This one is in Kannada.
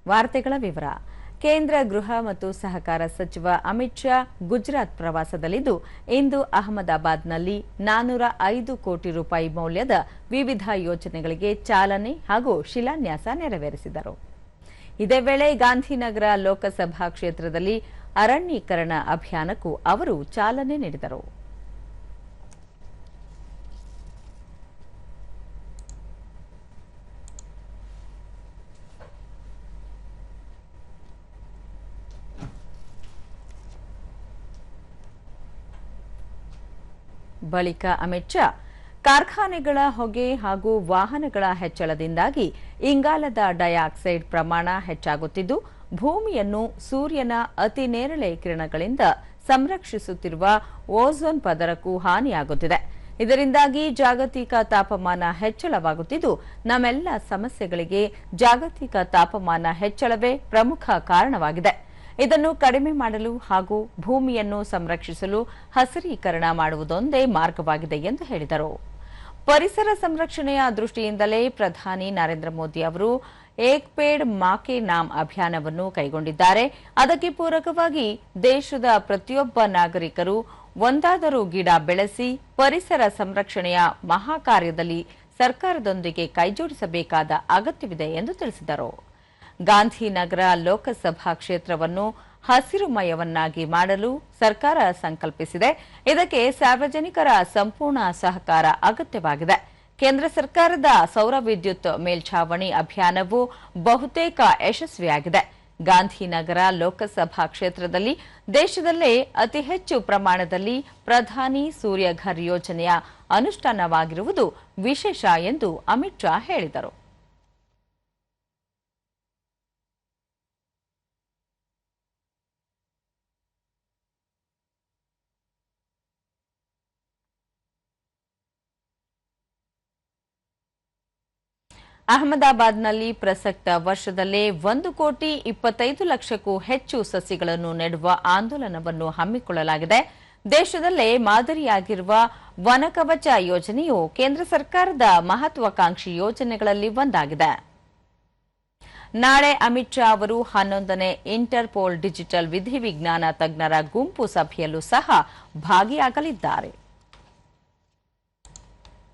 ವಾರ್ತೆಗಳ ವಿವರ. ಕೇಂದ್ರ ಗೃಹ ಮತ್ತು ಸಹಕಾರ ಸಚಿವ ಅಮಿತ್ ಶಾ ಗುಜರಾತ್ ಪ್ರವಾಸದಲ್ಲಿದ್ದು ಇಂದು ಅಹಮದಾಬಾದ್ನಲ್ಲಿ 405 ಕೋಟಿ ರೂಪಾಯಿ ಮೌಲ್ಯದ ವಿವಿಧ ಯೋಜನೆಗಳಿಗೆ ಚಾಲನೆ ಹಾಗೂ ಶಿಲಾನ್ಯಾಸ ನೆರವೇರಿಸಿದರು. ಇದೇ ವೇಳೆ ಗಾಂಧಿನಗರ ಲೋಕಸಭಾ ಕ್ಷೇತ್ರದಲ್ಲಿ ಅರಣ್ಯೀಕರಣ ಅಭಿಯಾನಕ್ಕೂ ಅವರು ಚಾಲನೆ ನೀಡಿದರು. ಬಳಿಕ ಅಮಿತ್ ಶಾ ಕಾರ್ಖಾನೆಗಳ ಹೊಗೆ ಹಾಗೂ ವಾಹನಗಳ ಹೆಚ್ಚಳದಿಂದಾಗಿ ಇಂಗಾಲದ ಡೈಆಕ್ಸೈಡ್ ಪ್ರಮಾಣ ಹೆಚ್ಚಾಗುತ್ತಿದ್ದು ಭೂಮಿಯನ್ನು ಸೂರ್ಯನ ಅತಿ ನೇರಳೆ ಕಿರಣಗಳಿಂದ ಸಂರಕ್ಷಿಸುತ್ತಿರುವ ಓಝೋನ್ ಪದರಕ್ಕೂ ಹಾನಿಯಾಗುತ್ತಿದೆ. ಇದರಿಂದಾಗಿ ಜಾಗತಿಕ ತಾಪಮಾನ ಹೆಚ್ಚಳವಾಗುತ್ತಿದ್ದು ನಮ್ಮೆಲ್ಲ ಸಮಸ್ಯೆಗಳಿಗೆ ಜಾಗತಿಕ ತಾಪಮಾನ ಹೆಚ್ಚಳವೇ ಪ್ರಮುಖ ಕಾರಣವಾಗಿದೆ. ಇದನ್ನು ಕಡಿಮೆ ಮಾಡಲು ಹಾಗೂ ಭೂಮಿಯನ್ನು ಸಂರಕ್ಷಿಸಲು ಹಸಿರೀಕರಣ ಮಾಡುವುದೊಂದೇ ಮಾರ್ಗವಾಗಿದೆ ಎಂದು ಹೇಳಿದರು. ಪರಿಸರ ಸಂರಕ್ಷಣೆಯ ದೃಷ್ಟಿಯಿಂದಲೇ ಪ್ರಧಾನಿ ನರೇಂದ್ರ ಮೋದಿ ಅವರು ಏಕ್ ಪೇಡ್ ಮಾ ಕೆ ನಾಮ್ ಅಭಿಯಾನವನ್ನು ಕೈಗೊಂಡಿದ್ದಾರೆ. ಅದಕ್ಕೆ ಪೂರಕವಾಗಿ ದೇಶದ ಪ್ರತಿಯೊಬ್ಬ ನಾಗರಿಕರು ಒಂದಾದರೂ ಗಿಡ ಬೆಳೆಸಿ ಪರಿಸರ ಸಂರಕ್ಷಣೆಯ ಮಹಾಕಾರ್ಯದಲ್ಲಿ ಸರ್ಕಾರದೊಂದಿಗೆ ಕೈಜೋಡಿಸಬೇಕಾದ ಅಗತ್ಯವಿದೆ ಎಂದು ತಿಳಿಸಿದರು. ಗಾಂಧಿನಗರ ಲೋಕಸಭಾ ಕ್ಷೇತ್ರವನ್ನು ಹಸಿರುಮಯವನ್ನಾಗಿ ಮಾಡಲು ಸರ್ಕಾರ ಸಂಕಲ್ಪಿಸಿದೆ. ಇದಕ್ಕೆ ಸಾರ್ವಜನಿಕರ ಸಂಪೂರ್ಣ ಸಹಕಾರ ಅಗತ್ಯವಾಗಿದೆ. ಕೇಂದ್ರ ಸರ್ಕಾರದ ಸೌರ ವಿದ್ಯುತ್ ಮೇಲ್ಛಾವಣಿ ಅಭಿಯಾನವು ಬಹುತೇಕ ಯಶಸ್ವಿಯಾಗಿದೆ. ಗಾಂಧಿನಗರ ಲೋಕಸಭಾ ಕ್ಷೇತ್ರದಲ್ಲಿ ದೇಶದಲ್ಲೇ ಅತಿ ಹೆಚ್ಚು ಪ್ರಮಾಣದಲ್ಲಿ ಪ್ರಧಾನಿ ಸೂರ್ಯಘರ್ ಯೋಜನೆಯ ಅನುಷ್ಠಾನವಾಗಿರುವುದು ವಿಶೇಷ ಎಂದು ಅಮಿತ್ ಶಾ ಹೇಳಿದರು. ಅಹಮದಾಬಾದ್ನಲ್ಲಿ ಪ್ರಸಕ್ತ ವರ್ಷದಲ್ಲೇ 1,25,00,000ಕ್ಕೂ ಹೆಚ್ಚು ಸಸಿಗಳನ್ನು ನೆಡುವ ಆಂದೋಲನವನ್ನು ಹಮ್ಮಿಕೊಳ್ಳಲಾಗಿದೆ. ದೇಶದಲ್ಲೇ ಮಾದರಿಯಾಗಿರುವ ವನಕವಚ ಯೋಜನೆಯು ಕೇಂದ್ರ ಸರ್ಕಾರದ ಮಹತ್ವಾಕಾಂಕ್ಷಿ ಯೋಜನೆಗಳಲ್ಲಿ ಒಂದಾಗಿದೆ. ನಾಳೆ ಅಮಿತ್ ಶಾ ಅವರು 11ನೇ ಇಂಟರ್ಪೋಲ್ ಡಿಜಿಟಲ್ ವಿಧಿವಿಜ್ಞಾನ ತಜ್ಞರ ಗುಂಪು ಸಭೆಯಲ್ಲೂ ಸಹ ಭಾಗಿಯಾಗಲಿದ್ದಾರೆ.